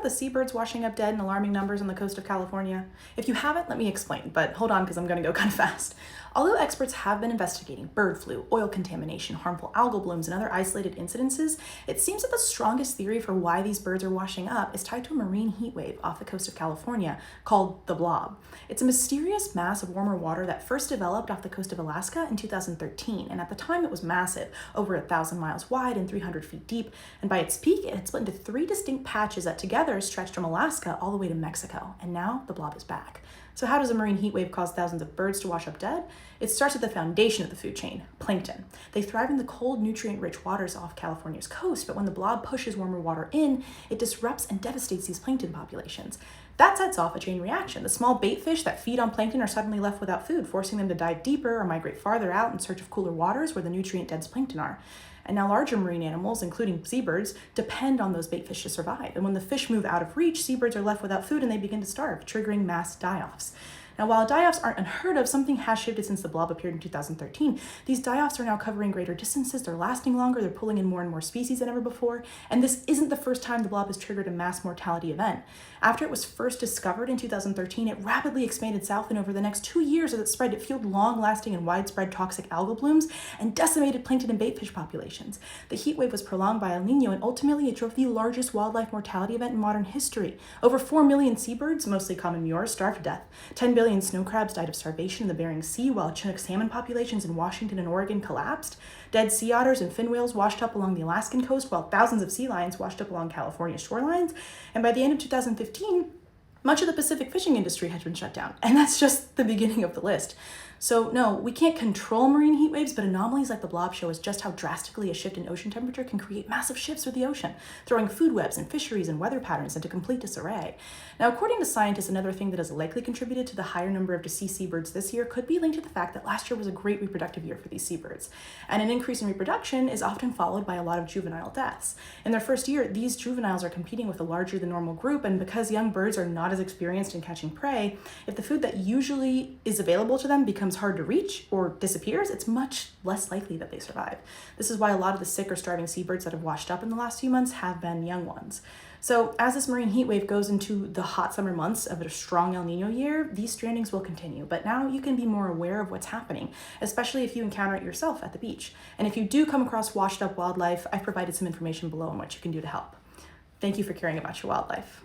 about the seabirds washing up dead in alarming numbers on the coast of California? If you haven't, let me explain, but hold on because I'm going to go kind of fast. Although experts have been investigating bird flu, oil contamination, harmful algal blooms, and other isolated incidences, it seems that the strongest theory for why these birds are washing up is tied to a marine heat wave off the coast of California called the blob. It's a mysterious mass of warmer water that first developed off the coast of Alaska in 2013, and at the time it was massive, over 1,000 miles wide and 300 feet deep, and by its peak it had split into three distinct patches that together stretched from Alaska all the way to Mexico, and now the blob is back. So how does a marine heat wave cause thousands of birds to wash up dead? It starts at the foundation of the food chain, plankton. They thrive in the cold, nutrient-rich waters off California's coast, but when the blob pushes warmer water in, it disrupts and devastates these plankton populations. That sets off a chain reaction. The small bait fish that feed on plankton are suddenly left without food, forcing them to dive deeper or migrate farther out in search of cooler waters where the nutrient-dense plankton are. And now larger marine animals, including seabirds, depend on those bait fish to survive. And when the fish move out of reach, seabirds are left without food and they begin to starve, triggering mass die-offs. Now, while die-offs aren't unheard of, something has shifted since the blob appeared in 2013. These die-offs are now covering greater distances, they're lasting longer, they're pulling in more and more species than ever before, and this isn't the first time the blob has triggered a mass mortality event. After it was first discovered in 2013, it rapidly expanded south, and over the next 2 years as it spread, it fueled long-lasting and widespread toxic algal blooms and decimated plankton and baitfish populations. The heat wave was prolonged by El Nino, and ultimately it drove the largest wildlife mortality event in modern history. Over 4 million seabirds, mostly common murres, starved to death. 10 billion snow crabs died of starvation in the Bering Sea, while Chinook salmon populations in Washington and Oregon collapsed. Dead sea otters and fin whales washed up along the Alaskan coast, while thousands of sea lions washed up along California shorelines. And by the end of 2015, much of the Pacific fishing industry has been shut down, and that's just the beginning of the list. So no, we can't control marine heat waves, but anomalies like the blob show us just how drastically a shift in ocean temperature can create massive shifts through the ocean, throwing food webs and fisheries and weather patterns into complete disarray. Now, according to scientists, another thing that has likely contributed to the higher number of deceased seabirds this year could be linked to the fact that last year was a great reproductive year for these seabirds. And an increase in reproduction is often followed by a lot of juvenile deaths. In their first year, these juveniles are competing with a larger than normal group, and because young birds are not as experienced in catching prey, if the food that usually is available to them becomes hard to reach or disappears, it's much less likely that they survive. This is why a lot of the sick or starving seabirds that have washed up in the last few months have been young ones. So as this marine heat wave goes into the hot summer months of a strong El Nino year, these strandings will continue. But now you can be more aware of what's happening, especially if you encounter it yourself at the beach. And if you do come across washed up wildlife, I've provided some information below on what you can do to help. Thank you for caring about your wildlife.